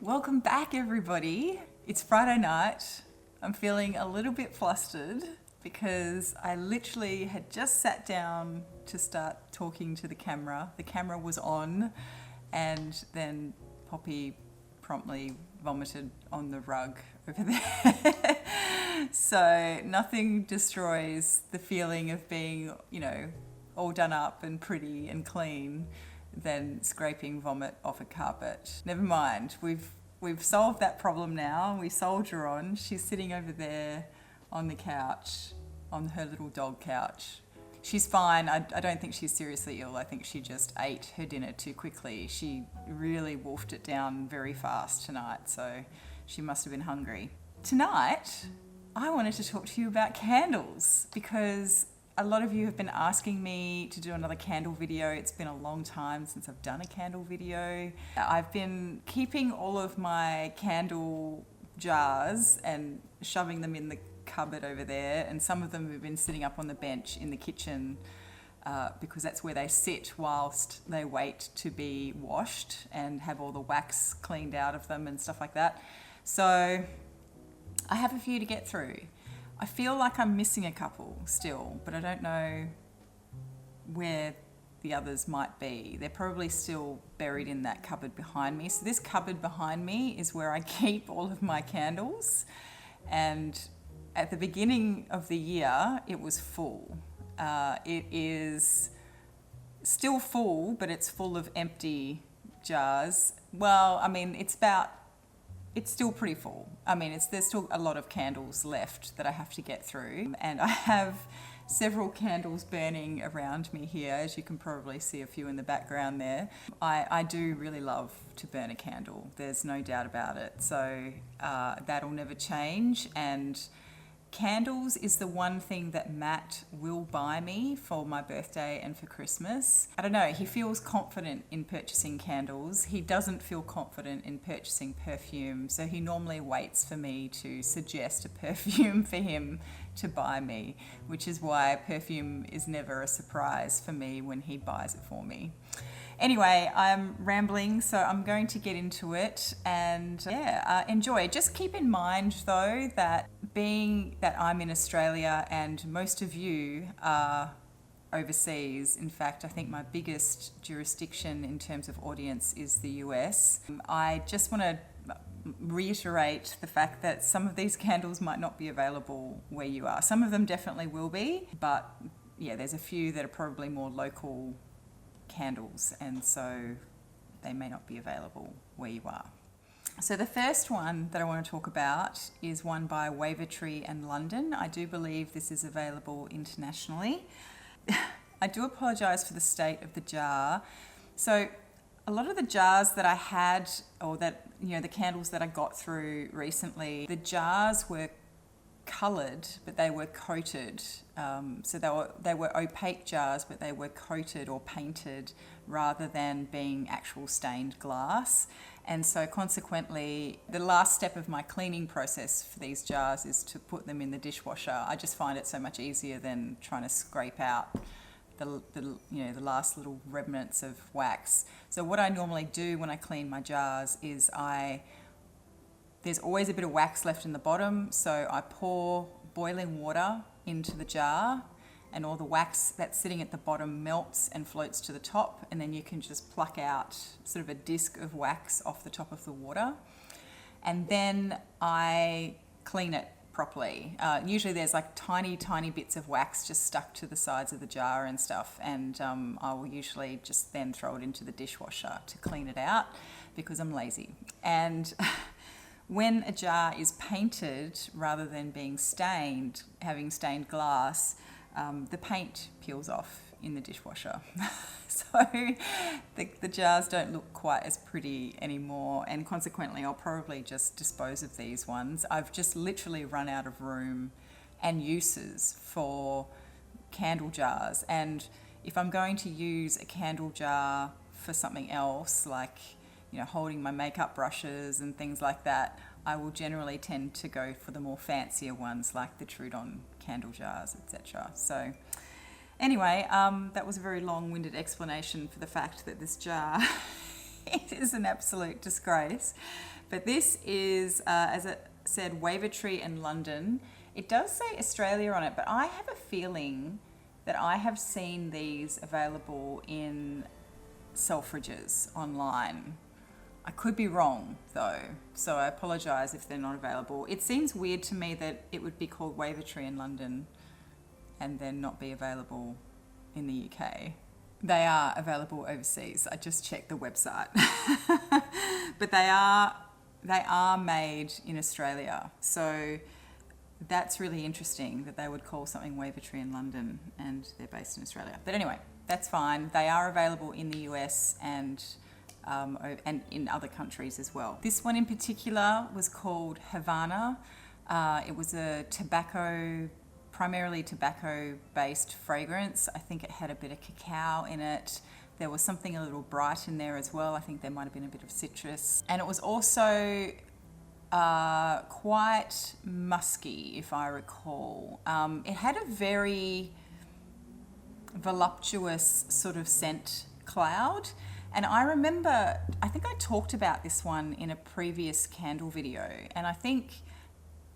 Welcome back, everybody. It's Friday night. I'm feeling a little bit flustered because I literally had just sat down to start talking to the camera. The camera was on, and then Poppy promptly vomited on the rug over there. So nothing destroys the feeling of being, all done up and pretty and clean than scraping vomit off a carpet. Never mind, we've solved that problem now. We soldier on. She's sitting over there on the couch, on her little dog couch. She's fine. I don't think she's seriously ill. I think she just ate her dinner too quickly. She really wolfed it down very fast tonight, so she must have been hungry. Tonight, I wanted to talk to you about candles because a lot of you have been asking me to do another candle video. It's been a long time since I've done a candle video. I've been keeping all of my candle jars and shoving them in the cupboard over there, and some of them have been sitting up on the bench in the kitchen because that's where they sit whilst they wait to be washed and have all the wax cleaned out of them and stuff like that. So I have a few to get through. I feel like I'm missing a couple still, but I don't know where the others might be. They're probably still buried in that cupboard behind me. So this cupboard behind me is where I keep all of my candles. And at the beginning of the year, it was full. It is still full, but it's full of empty jars. Well, I mean, it's still pretty full. I mean, there's still a lot of candles left that I have to get through. And I have several candles burning around me here, as you can probably see a few in the background there. I do really love to burn a candle. There's no doubt about it. So that'll never change. And candles is the one thing that Matt will buy me for my birthday and for Christmas. I don't know, he feels confident in purchasing candles. He doesn't feel confident in purchasing perfume, so he normally waits for me to suggest a perfume for him to buy me, which is why perfume is never a surprise for me when he buys it for me. Anyway, I'm rambling, so I'm going to get into it and enjoy. Just keep in mind though that being that I'm in Australia and most of you are overseas, in fact I think my biggest jurisdiction in terms of audience is the US, I just want to reiterate the fact that some of these candles might not be available where you are. Some of them definitely will be, but yeah, there's a few that are probably more local candles, and so they may not be available where you are. So the first one that I want to talk about is one by Wavertree and London. I do believe this is available internationally. I do apologise for the state of the jar. So a lot of the jars that I had, or that, the candles that I got through recently, the jars were coloured, but they were coated. So they were opaque jars, but they were coated or painted rather than being actual stained glass. And so consequently, the last step of my cleaning process for these jars is to put them in the dishwasher. I just find it so much easier than trying to scrape out the last little remnants of wax. So what I normally do when I clean my jars is there's always a bit of wax left in the bottom, so I pour boiling water into the jar, and all the wax that's sitting at the bottom melts and floats to the top, and then you can just pluck out sort of a disc of wax off the top of the water. And then I clean it properly. Usually there's like tiny bits of wax just stuck to the sides of the jar and stuff, and I will usually just then throw it into the dishwasher to clean it out because I'm lazy. And when a jar is painted rather than being stained, having stained glass, the paint peels off in the dishwasher. So the jars don't look quite as pretty anymore, and consequently I'll probably just dispose of these ones. I've just literally run out of room and uses for candle jars, and if I'm going to use a candle jar for something else, like holding my makeup brushes and things like that, I will generally tend to go for the more fancier ones like the Trudon candle jars, etc. So anyway, that was a very long-winded explanation for the fact that this jar It is an absolute disgrace. But this is, as it said, Wavertree in London. It does say Australia on it, but I have a feeling that I have seen these available in Selfridges online. I could be wrong though, so I apologise if they're not available. It seems weird to me that it would be called Wavertree in London and then not be available in the UK. They are available overseas. I just checked the website. But they are made in Australia. So that's really interesting that they would call something Wavertree in London and they're based in Australia. But anyway, that's fine. They are available in the US and in other countries as well. This one in particular was called Havana. It was a primarily tobacco-based fragrance. I think it had a bit of cacao in it. There was something a little bright in there as well. I think there might have been a bit of citrus. And it was also quite musky, if I recall. It had a very voluptuous sort of scent cloud. And I remember, I think I talked about this one in a previous candle video. And I think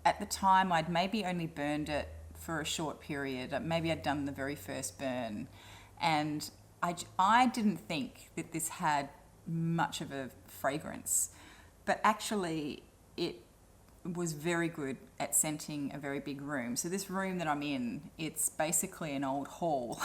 at the time I'd maybe only burned it for a short period. Maybe I'd done the very first burn. And I didn't think that this had much of a fragrance. But actually it was very good at scenting a very big room. So this room that I'm in, it's basically an old hall.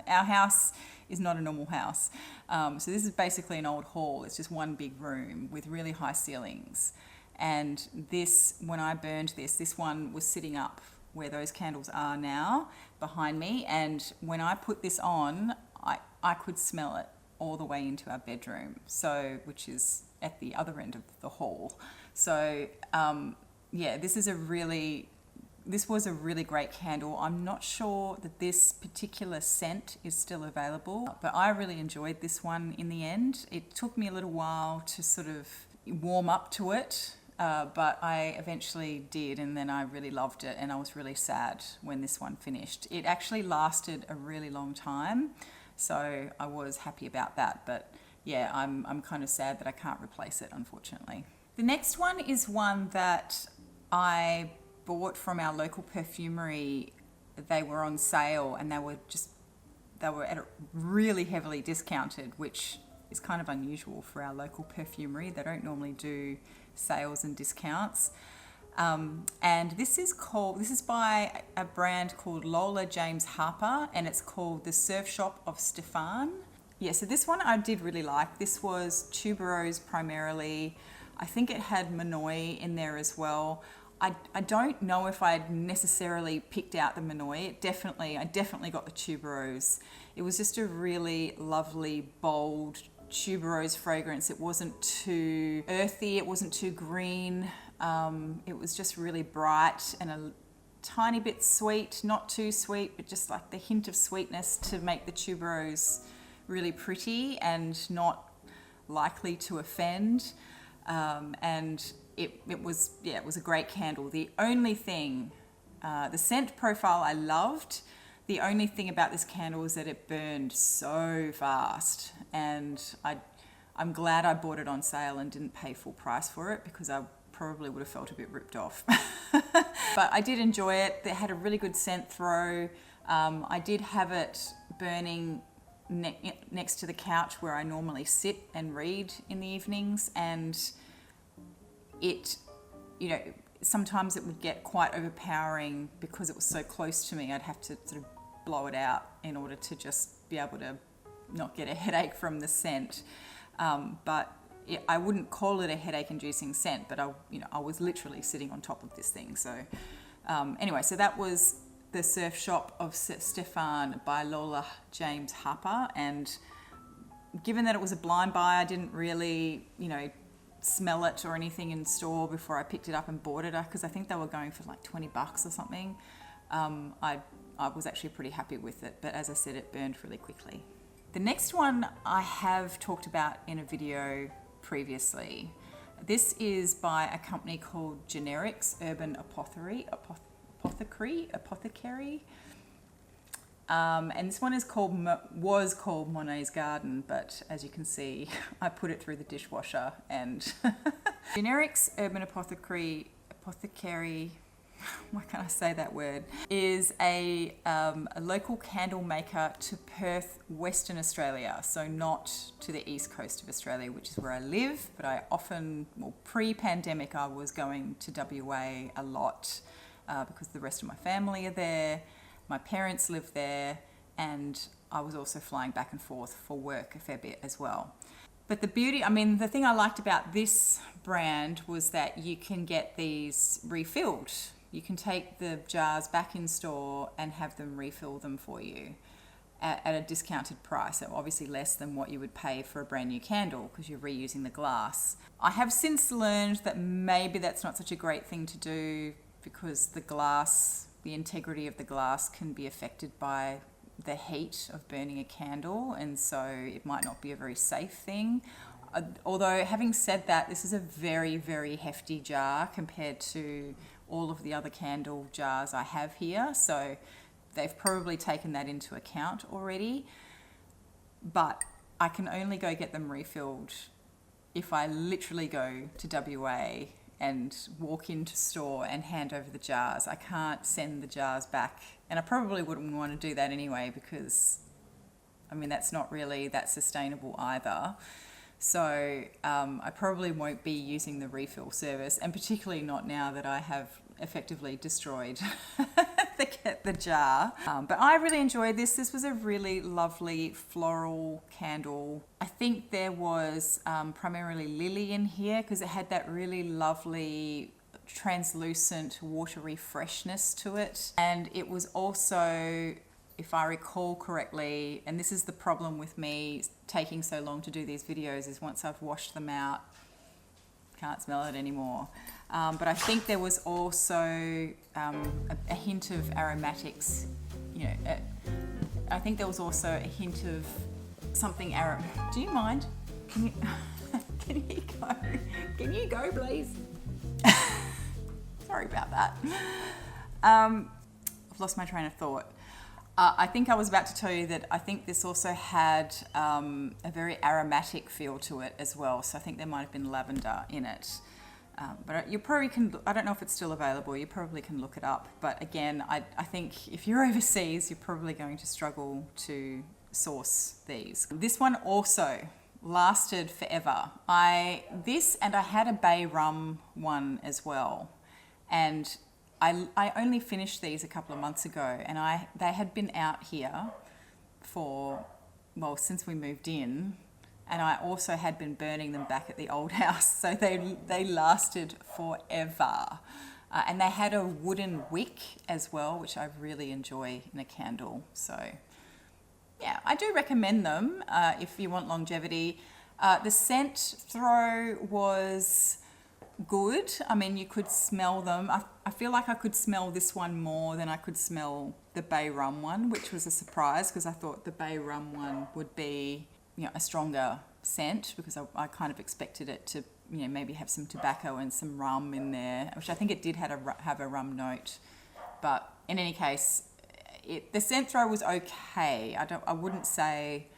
Our house is not a normal house. So this is basically an old hall. It's just one big room with really high ceilings. And this, when I burned this one was sitting up where those candles are now behind me. And when I put this on, I could smell it all the way into our bedroom. So, which is at the other end of the hall. So yeah, this was a really great candle. I'm not sure that this particular scent is still available, but I really enjoyed this one in the end. It took me a little while to sort of warm up to it, but I eventually did, and then I really loved it, and I was really sad when this one finished. It actually lasted a really long time, so I was happy about that, but yeah, I'm kind of sad that I can't replace it, unfortunately. The next one is one that I bought from our local perfumery. They were on sale and they were at a really heavily discounted, which is kind of unusual for our local perfumery. They don't normally do sales and discounts. And this is by a brand called Lola James Harper, and it's called The Surf Shop of Stephane. Yeah, so this one I did really like. This was tuberose primarily. I think it had Monet in there as well. I don't know if I'd necessarily picked out the Monet. I definitely got the tuberose. It was just a really lovely, bold tuberose fragrance. It wasn't too earthy, it wasn't too green. It was just really bright and a tiny bit sweet, not too sweet, but just like the hint of sweetness to make the tuberose really pretty and not likely to offend. And it was a great candle. The only thing, the scent profile I loved. The only thing about this candle is that it burned so fast, and I'm glad I bought it on sale and didn't pay full price for it, because I probably would have felt a bit ripped off. But I did enjoy it. It had a really good scent throw. I did have it burning next to the couch where I normally sit and read in the evenings, and it, sometimes it would get quite overpowering because it was so close to me. I'd have to sort of blow it out in order to just be able to not get a headache from the scent. But I wouldn't call it a headache-inducing scent, but I was literally sitting on top of this thing. So anyway, so that was The Surf Shop of Stephane by Lola James Harper. And given that it was a blind buy, I didn't really, smell it or anything in store before I picked it up and bought it, because I think they were going for like $20 or something. I was actually pretty happy with it, but as I said, it burned really quickly. The next one I have talked about in a video previously. This is by a company called Generics Urban Apothecary. And this one is was called Monet's Garden, but as you can see, I put it through the dishwasher. And Generics Urban Apothecary, why can't I say that word, is a local candle maker to Perth, Western Australia. So not to the east coast of Australia, which is where I live, but I often, well, pre-pandemic, I was going to WA a lot because the rest of my family are there. My parents live there, and I was also flying back and forth for work a fair bit as well. But the beauty, I mean, the thing I liked about this brand was that you can get these refilled. You can take the jars back in store and have them refill them for you at a discounted price, so obviously less than what you would pay for a brand new candle because you're reusing the glass. I have since learned that maybe that's not such a great thing to do because the glass, the integrity of the glass can be affected by the heat of burning a candle, and so it might not be a very safe thing. Although having said that, this is a very, very hefty jar compared to all of the other candle jars I have here, so they've probably taken that into account already. But I can only go get them refilled if I literally go to WA and walk into store and hand over the jars. I can't send the jars back, and I probably wouldn't want to do that anyway because, I mean, that's not really that sustainable either. So I probably won't be using the refill service, and particularly not now that I have effectively destroyed the jar. But I really enjoyed this. This was a really lovely floral candle. I think there was primarily lily in here because it had that really lovely translucent watery freshness to it. And it was also, if I recall correctly, and this is the problem with me taking so long to do these videos, is once I've washed them out, can't smell it anymore. But I think there was also a hint of aromatics, you know, I think there was also a hint of something Do you mind? Can you go? Can you go, please? Sorry about that. I've lost my train of thought. I think I was about to tell you that I think this also had a very aromatic feel to it as well. So I think there might have been lavender in it. But you probably can, I don't know if it's still available, you probably can look it up. But again, I think if you're overseas, you're probably going to struggle to source these. This one also lasted forever. I had a bay rum one as well. And I only finished these a couple of months ago, and they had been out here for, well, since we moved in, and I also had been burning them back at the old house, so they lasted forever. And they had a wooden wick as well, which I really enjoy in a candle. So yeah, I do recommend them if you want longevity. The scent throw was good. I mean, you could smell them. I feel like I could smell this one more than I could smell the bay rum one, which was a surprise because I thought the bay rum one would be, you know, a stronger scent because I kind of expected it to, you know, maybe have some tobacco and some rum in there, which I think it did have a rum note. But in any case, the scent throw was okay. I wouldn't say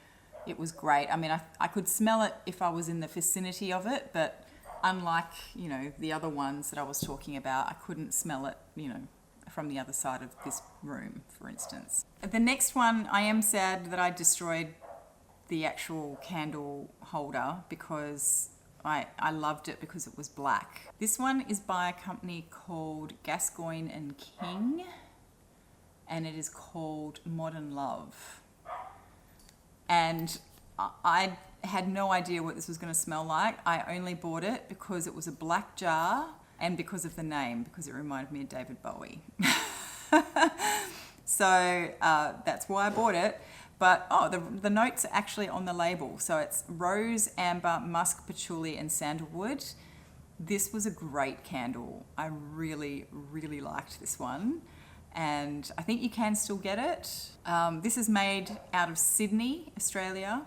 it was great. I mean, I could smell it if I was in the vicinity of it, but unlike, you know, the other ones that I was talking about, I couldn't smell it, you know, from the other side of this room, for instance. The next one, I am sad that I destroyed the actual candle holder because I loved it because it was black. This one is by a company called Gascoigne and King, and it is called Modern Love. And I had no idea what this was going to smell like. I only bought it because it was a black jar and because of the name, because it reminded me of David Bowie. So that's why I bought it. But the notes are actually on the label. So it's rose, amber, musk, patchouli, and sandalwood. This was a great candle. I really, really liked this one. And I think you can still get it. This is made out of Sydney, Australia.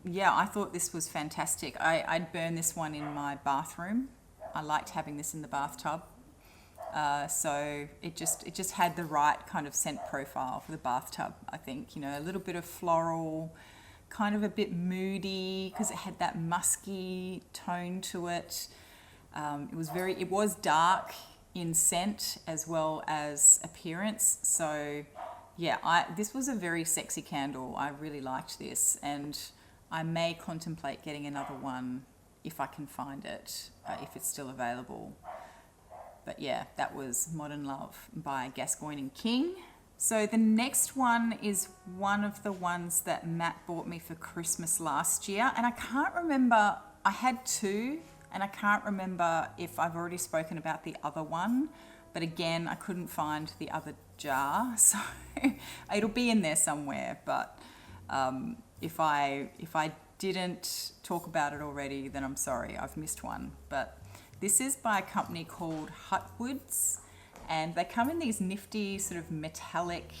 Yeah, I thought this was fantastic. I'd burn this one in my bathroom. I liked having this in the bathtub. So it just had the right kind of scent profile for the bathtub, I think. You know, a little bit of floral, kind of a bit moody because it had that musky tone to it. It was dark in scent as well as appearance. So yeah, this was a very sexy candle. I really liked this, and I may contemplate getting another one if I can find it, if it's still available. But yeah, that was Modern Love by Gascoigne and King. So the next one is one of the ones that Matt bought me for Christmas last year. And I can't remember, I had two, and I can't remember if I've already spoken about the other one. But again, I couldn't find the other jar. So it'll be in there somewhere. But if I didn't talk about it already, then I'm sorry, I've missed one. But this is by a company called Hutwoods, and they come in these nifty sort of metallic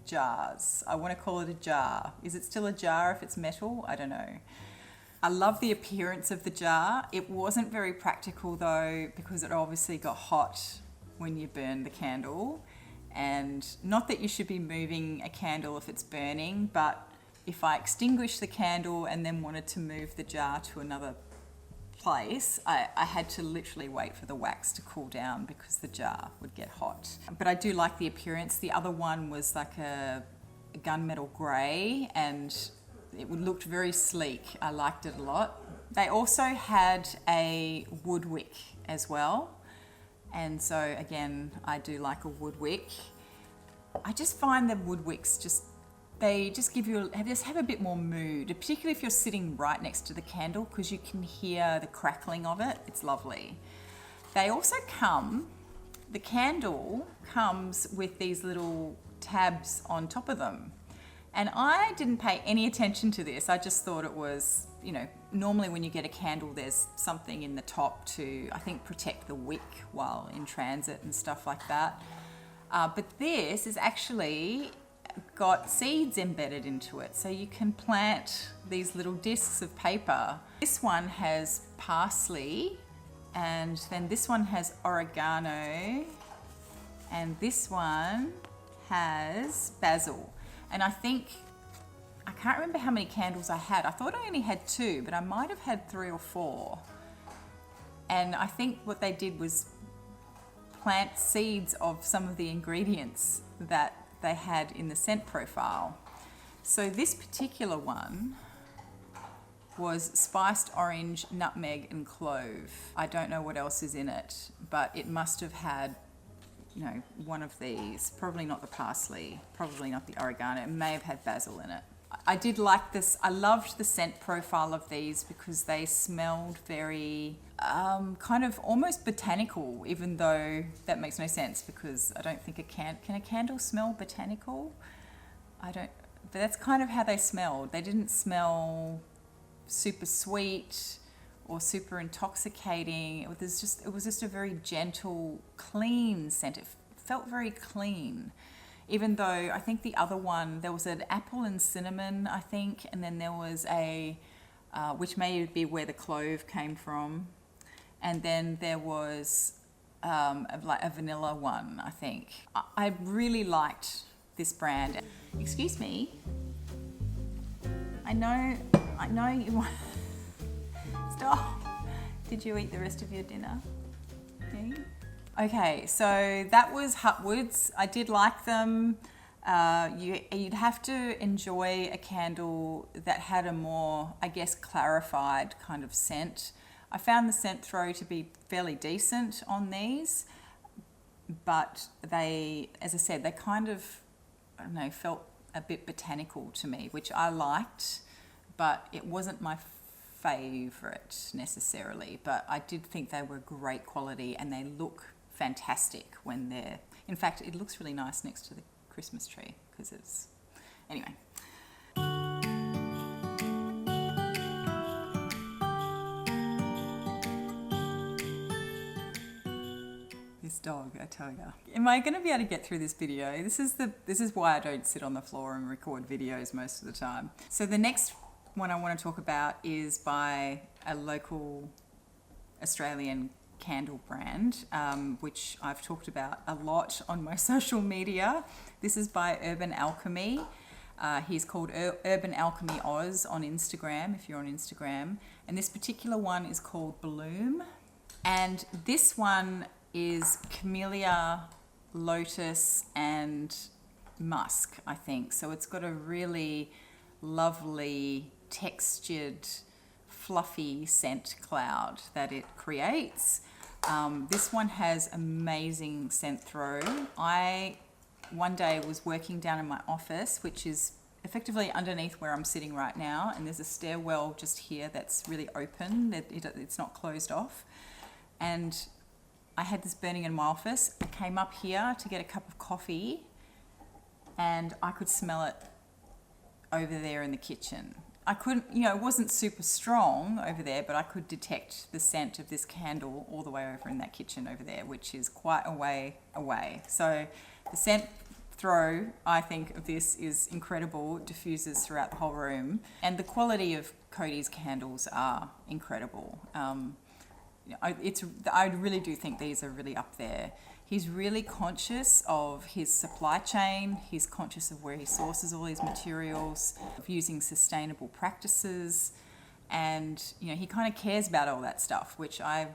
jars. I want to call it a jar. Is it still a jar if it's metal? I don't know. I love the appearance of the jar. It wasn't very practical though, because it obviously got hot when you burn the candle. And not that you should be moving a candle if it's burning, but if I extinguished the candle and then wanted to move the jar to another place, I had to literally wait for the wax to cool down because the jar would get hot. But I do like the appearance. The other one was like a gunmetal grey, and it looked very sleek. I liked it a lot. They also had a wood wick as well. And so again, I do like a wood wick. I just find the wood wicks they just have a bit more mood, particularly if you're sitting right next to the candle, because you can hear the crackling of it. It's lovely. They also the candle comes with these little tabs on top of them. And I didn't pay any attention to this. I just thought it was, you know, normally when you get a candle, there's something in the top to, I think, protect the wick while in transit and stuff like that. But this is actually got seeds embedded into it, so you can plant these little discs of paper. This one has parsley, and then this one has oregano, and this one has basil. And I can't remember how many candles I had. I thought I only had 2, but I might have had 3 or 4. And I think what they did was plant seeds of some of the ingredients that they had in the scent profile. So this particular one was spiced orange, nutmeg and clove. I don't know what else is in it, but it must have had, you know, one of these. Probably not the parsley, probably not the oregano. It may have had basil in it. I did like this. I loved the scent profile of these because they smelled very kind of almost botanical, even though that makes no sense because I don't think can a candle smell botanical? But that's kind of how they smelled. They didn't smell super sweet or super intoxicating. It was just a very gentle, clean scent. It felt very clean. Even though I think the other one, there was an apple and cinnamon, I think, and then there was which may be where the clove came from, and then there was like a vanilla one, I think. I really liked this brand. Excuse me. I know you want... Stop. Did you eat the rest of your dinner? Yeah. Okay, so that was Hutwoods. I did like them. You'd have to enjoy a candle that had a more, I guess, clarified kind of scent. I found the scent throw to be fairly decent on these, but they, as I said, they kind of, I don't know, felt a bit botanical to me, which I liked, but it wasn't my favourite necessarily. But I did think they were great quality and they look fantastic when they're, in fact, it looks really nice next to the Christmas tree because it's, anyway. This dog, I tell you. Am I going to be able to get through this video? This is why I don't sit on the floor and record videos most of the time. So the next one I want to talk about is by a local Australian candle brand, which I've talked about a lot on my social media. This is by Urban Alchemy. He's called Urban Alchemy Oz on Instagram, if you're on Instagram. And this particular one is called Bloom. And this one is camellia, lotus, and musk, I think. So it's got a really lovely, textured, fluffy scent cloud that it creates. This one has amazing scent throw. I one day was working down in my office, which is effectively underneath where I'm sitting right now, and there's a stairwell just here that's really open, it's not closed off. And I had this burning in my office. I came up here to get a cup of coffee and I could smell it over there in the kitchen. I couldn't, it wasn't super strong over there, but I could detect the scent of this candle all the way over in that kitchen over there, which is quite a way away. So the scent throw, I think, of this is incredible. It diffuses throughout the whole room. And the quality of Cody's candles are incredible. I really do think these are really up there. He's really conscious of his supply chain. He's conscious of where he sources all his materials, of using sustainable practices. And, he kind of cares about all that stuff, which I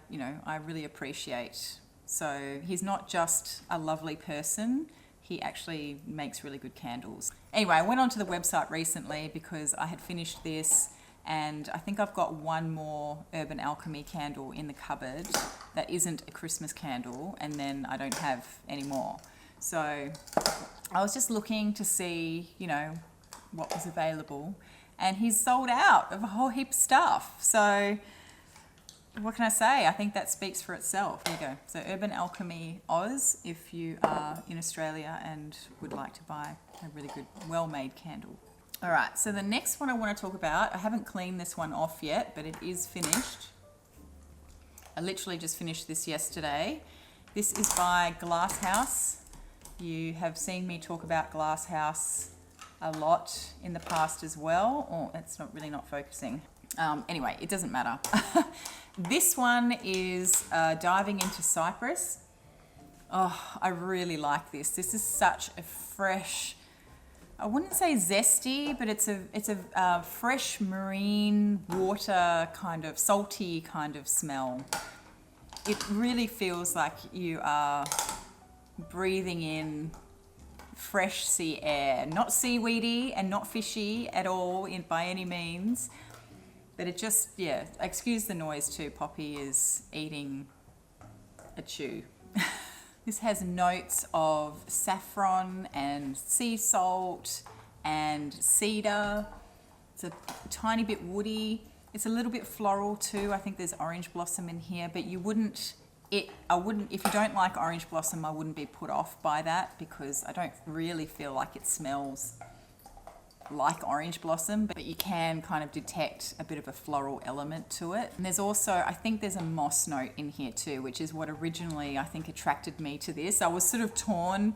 really appreciate. So he's not just a lovely person. He actually makes really good candles. Anyway, I went onto the website recently because I had finished this, and I think I've got one more Urban Alchemy candle in the cupboard that isn't a Christmas candle, and then I don't have any more. So I was just looking to see, what was available, and he's sold out of a whole heap of stuff. So what can I say? I think that speaks for itself. There you go. So Urban Alchemy Oz, if you are in Australia and would like to buy a really good, well-made candle. All right, so the next one I want to talk about, I haven't cleaned this one off yet, but it is finished. I literally just finished this yesterday. This is by Glasshouse. You have seen me talk about Glasshouse a lot in the past as well. Oh, it's not focusing. Anyway, it doesn't matter. This one is diving into Cypress. Oh, I really like this. This is such a fresh, I wouldn't say zesty, but it's a fresh marine water kind of salty kind of smell. It really feels like you are breathing in fresh sea air, not seaweedy and not fishy at all by any means. But it just, excuse the noise too. Poppy is eating a chew. This has notes of saffron and sea salt and cedar. It's a tiny bit woody. It's a little bit floral too. I think there's orange blossom in here, but if you don't like orange blossom, I wouldn't be put off by that, because I don't really feel like it smells like orange blossom, but you can kind of detect a bit of a floral element to it. And there's also, I think there's a moss note in here too, which is what originally I think attracted me to this. I was sort of torn.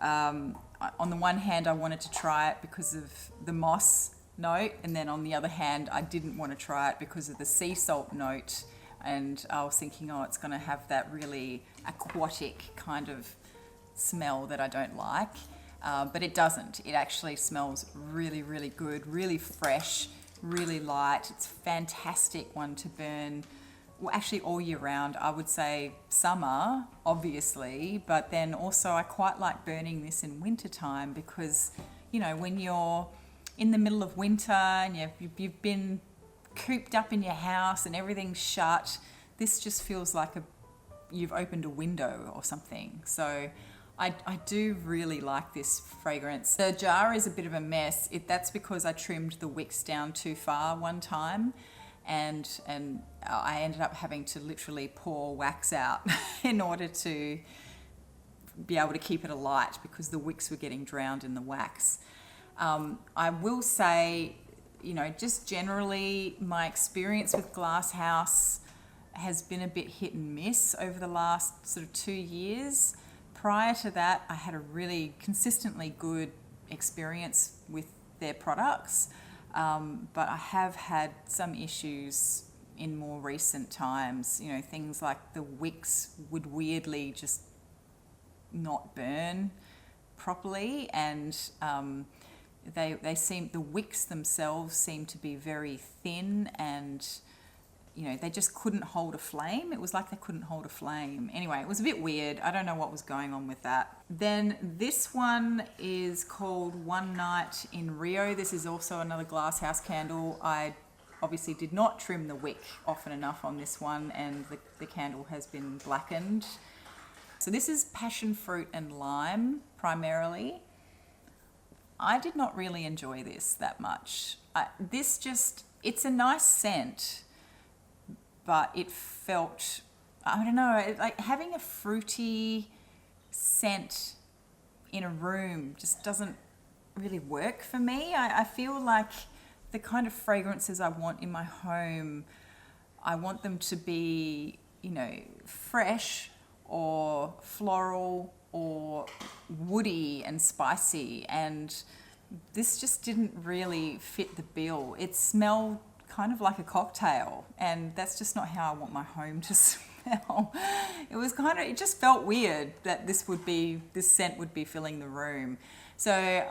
On the one hand, I wanted to try it because of the moss note, and then on the other hand, I didn't want to try it because of the sea salt note. And I was thinking, it's going to have that really aquatic kind of smell that I don't like. But it doesn't. It actually smells really, really good, really fresh, really light. It's a fantastic one to burn, well, actually all year round. I would say summer, obviously, but then also I quite like burning this in wintertime because, when you're in the middle of winter and you've been cooped up in your house and everything's shut, this just feels like you've opened a window or something. So I do really like this fragrance. The jar is a bit of a mess. That's because I trimmed the wicks down too far one time, and I ended up having to literally pour wax out in order to be able to keep it alight because the wicks were getting drowned in the wax. I will say, just generally my experience with Glasshouse has been a bit hit and miss over the last sort of 2 years. Prior to that, I had a really consistently good experience with their products, but I have had some issues in more recent times. You know, things like the wicks would weirdly just not burn properly, and the wicks themselves seem to be very thin, and you know, they just couldn't hold a flame. It was like they couldn't hold a flame. Anyway, it was a bit weird. I don't know what was going on with that. Then this one is called One Night in Rio. This is also another Glasshouse candle. I obviously did not trim the wick often enough on this one, and the candle has been blackened. So this is passion fruit and lime primarily. I did not really enjoy this that much. It's a nice scent, but it felt, I don't know, like having a fruity scent in a room just doesn't really work for me. I feel like the kind of fragrances I want in my home, I want them to be, you know, fresh or floral or woody and spicy, and this just didn't really fit the bill. It smelled kind of like a cocktail, and that's just not how I want my home to smell. It just felt weird that this scent would be filling the room. So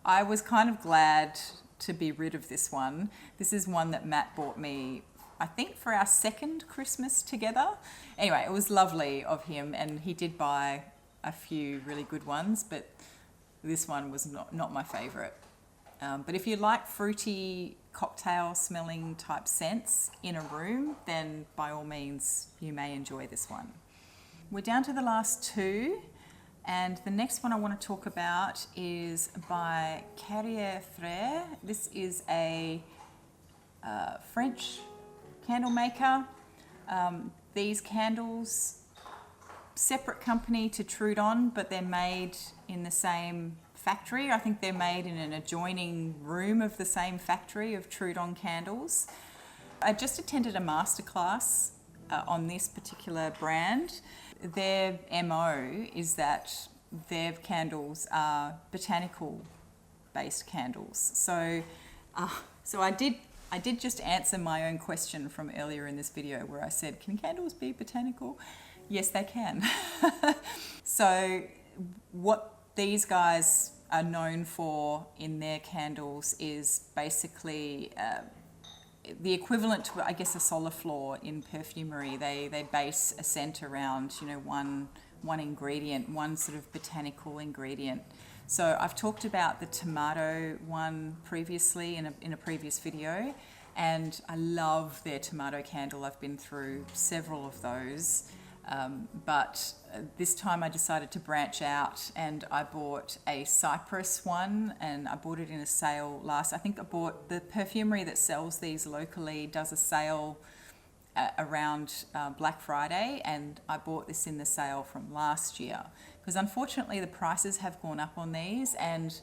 I was kind of glad to be rid of this one. This is one that Matt bought me, I think, for our second Christmas together. Anyway, it was lovely of him, and he did buy a few really good ones, but this one was not my favorite. But if you like fruity cocktail smelling type scents in a room, then by all means you may enjoy this one. We're down to the last two, and the next one I want to talk about is by Carriere Freres. This is a French candle maker. These candles, separate company to Trudon, but they're made in the same factory. I think they're made in an adjoining room of the same factory of Trudon candles. I just attended a masterclass on this particular brand. Their MO is that their candles are botanical based candles. So I did just answer my own question from earlier in this video where I said, can candles be botanical? Yes, they can. So what these guys are known for in their candles is basically the equivalent to, I guess, a soliflor in perfumery. They base a scent around, you know, one ingredient, one sort of botanical ingredient. So I've talked about the tomato one previously in a previous video, and I love their tomato candle. I've been through several of those. But this time I decided to branch out, and I bought a Cypress one, and I bought it in a sale I think I bought the perfumery that sells these locally, does a sale around Black Friday, and I bought this in the sale from last year, because unfortunately the prices have gone up on these, and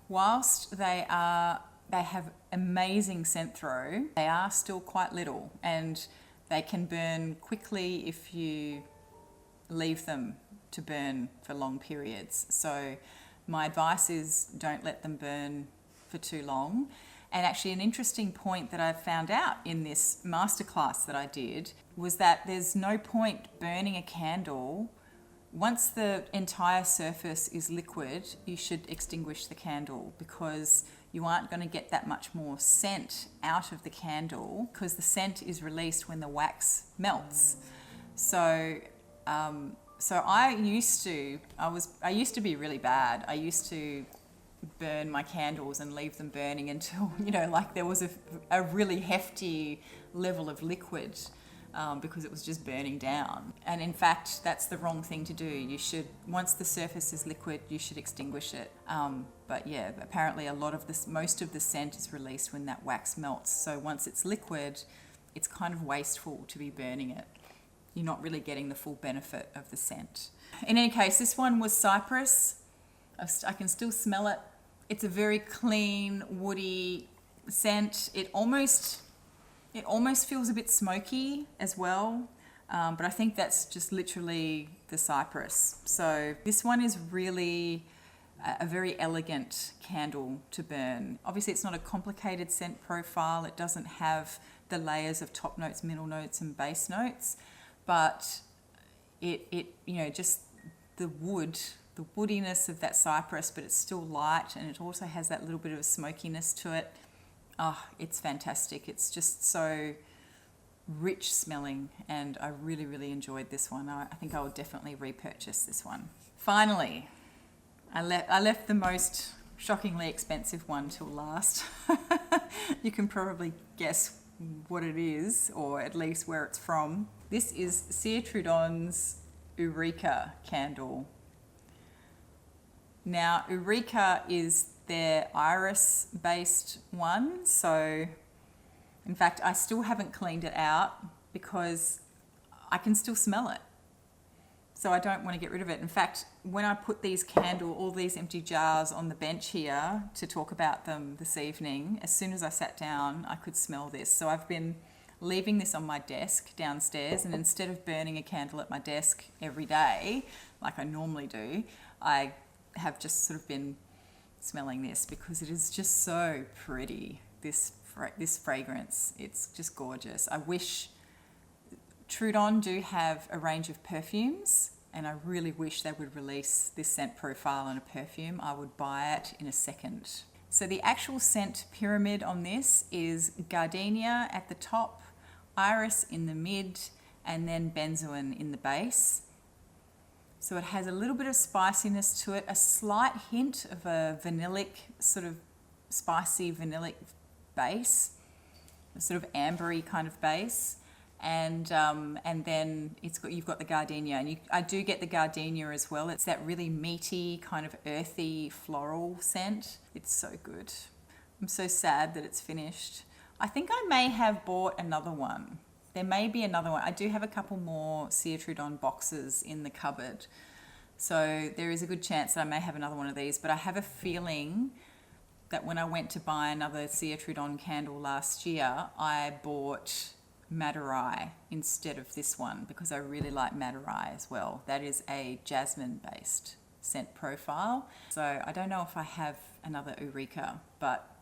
whilst they have amazing scent throw, they are still quite little, and they can burn quickly if you leave them to burn for long periods. So my advice is don't let them burn for too long. And actually an interesting point that I found out in this masterclass that I did was that there's no point burning a candle. Once the entire surface is liquid, you should extinguish the candle, because you aren't going to get that much more scent out of the candle, because the scent is released when the wax melts. So I used to be really bad. I used to burn my candles and leave them burning until, you know, like there was a really hefty level of liquid, because it was just burning down. And in fact, that's the wrong thing to do. You should, once the surface is liquid, you should extinguish it. But yeah, apparently most of the scent is released when that wax melts. So once it's liquid, it's kind of wasteful to be burning it. You're not really getting the full benefit of the scent. In any case, this one was Cypress. I can still smell it. It's a very clean, woody scent. It almost feels a bit smoky as well, but I think that's just literally the Cypress. So this one is really a very elegant candle to burn. Obviously, it's not a complicated scent profile. It doesn't have the layers of top notes, middle notes and base notes, but it just the woodiness of that cypress, but it's still light, and it also has that little bit of a smokiness to it. Oh, it's fantastic. It's just so rich smelling, and I really, really enjoyed this one. I think I will definitely repurchase this one. Finally, I left the most shockingly expensive one till last. You can probably guess what it is, or at least where it's from. This is Cire Trudon's Ourika candle. Now, Ourika is their iris-based one, so in fact, I still haven't cleaned it out because I can still smell it. So I don't want to get rid of it. In fact, when I put all these empty jars on the bench here to talk about them this evening, as soon as I sat down, I could smell this. So I've been leaving this on my desk downstairs, and instead of burning a candle at my desk every day, like I normally do, I have just sort of been smelling this because it is just so pretty, this fragrance. It's just gorgeous. I wish Trudon do have a range of perfumes, and I really wish they would release this scent profile in a perfume. I would buy it in a second. So the actual scent pyramid on this is gardenia at the top, iris in the mid, and then benzoin in the base. So it has a little bit of spiciness to it, a slight hint of a vanillic, sort of spicy vanillic base, a sort of ambery kind of base, and then you've got the gardenia, and I do get the gardenia as well. It's that really meaty, kind of earthy floral scent. It's so good. I'm so sad that it's finished. I think I may have bought another one. There may be another one. I do have a couple more Cire Trudon boxes in the cupboard, so there is a good chance that I may have another one of these, but I have a feeling that when I went to buy another Cire Trudon candle last year, I bought Madurai instead of this one because I really like Madurai as well. That is a jasmine-based scent profile. So I don't know if I have another Ourika, but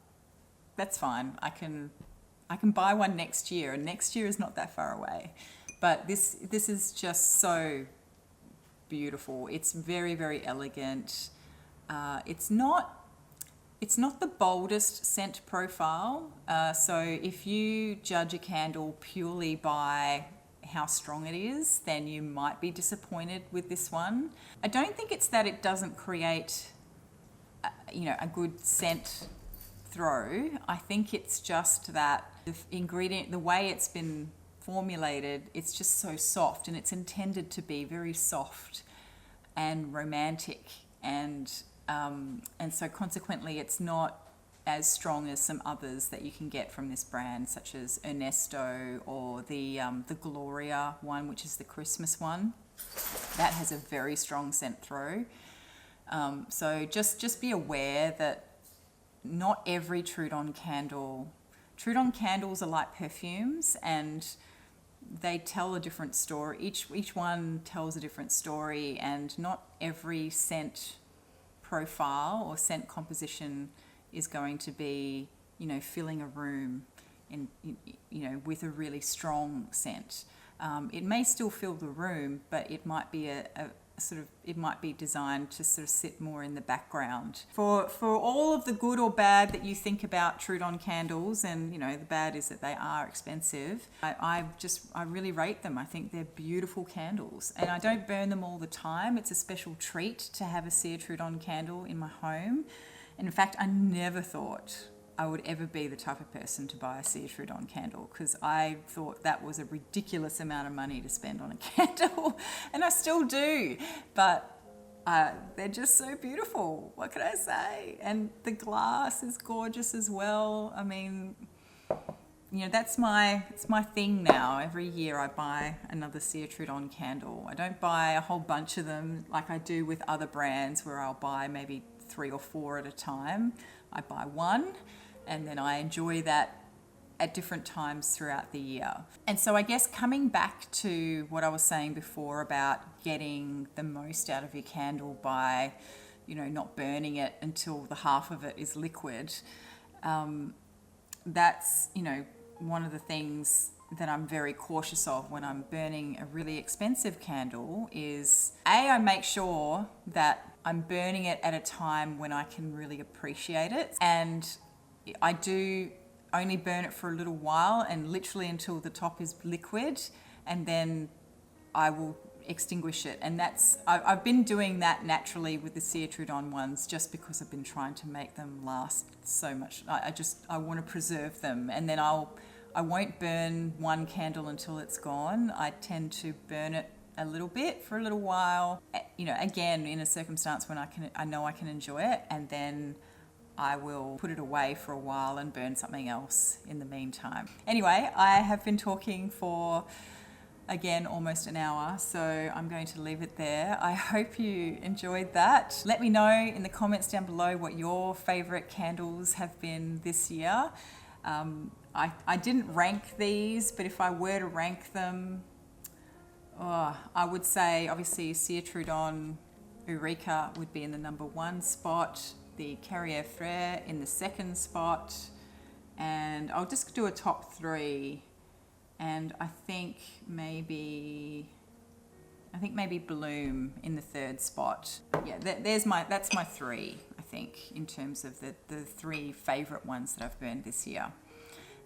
that's fine. I can buy one next year, and next year is not that far away. But this is just so beautiful. It's very, very elegant. It's not the boldest scent profile. So if you judge a candle purely by how strong it is, then you might be disappointed with this one. I don't think it's that it doesn't create, a good scent throw. I think it's just that the way it's been formulated, it's just so soft, and it's intended to be very soft and romantic, and so consequently it's not as strong as some others that you can get from this brand, such as Ernesto or the Gloria one, which is the Christmas one. That has a very strong scent throw. So just be aware that not every Trudon candles are like perfumes, and they tell a different story. Each one tells a different story, and not every scent profile or scent composition is going to be, filling a room with a really strong scent. It may still fill the room, but it might be it might be designed to sort of sit more in the background. For all of the good or bad that you think about Trudon candles, and the bad is that they are expensive, I really rate them. I think they're beautiful candles, and I don't burn them all the time. It's a special treat to have a Cire Trudon candle in my home. And in fact, I never thought I would ever be the type of person to buy a Cire Trudon candle, because I thought that was a ridiculous amount of money to spend on a candle, and I still do, but they're just so beautiful. What can I say? And the glass is gorgeous as well. I mean, it's my thing now. Every year I buy another Cire Trudon candle. I don't buy a whole bunch of them like I do with other brands, where I'll buy maybe 3 or 4 at a time. I buy one, and then I enjoy that at different times throughout the year. And so I guess coming back to what I was saying before about getting the most out of your candle by, not burning it until the half of it is liquid, that's, one of the things that I'm very cautious of when I'm burning a really expensive candle is I make sure that I'm burning it at a time when I can really appreciate it. And I do only burn it for a little while and literally until the top is liquid, and then I will extinguish it. And I've been doing that naturally with the Cire Trudon ones just because I've been trying to make them last so much. I want to preserve them, and then I won't burn one candle until it's gone. I tend to burn it a little bit for a little while, you know, again in a circumstance when I know I can enjoy it, and then I will put it away for a while and burn something else in the meantime. Anyway, I have been talking for, again, almost an hour, so I'm going to leave it there. I hope you enjoyed that. Let me know in the comments down below what your favourite candles have been this year. I didn't rank these, but if I were to rank them, I would say obviously Cire Trudon Ourika would be in the number 1 spot, the Carriere Freres in the 2nd spot, and I'll just do a top 3. And I think maybe Bloom in the 3rd spot. Yeah, that's my 3, I think, in terms of the 3 favourite ones that I've burned this year.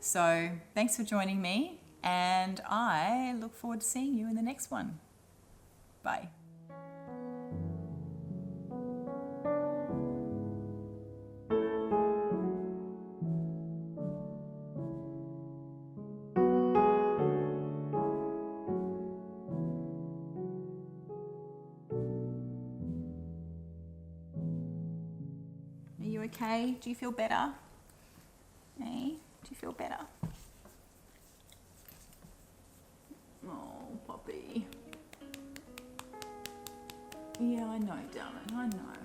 So thanks for joining me, and I look forward to seeing you in the next one. Bye. Are you okay? Do you feel better? Hey, do you feel better? Oh, puppy. Yeah, I know, darling, I know.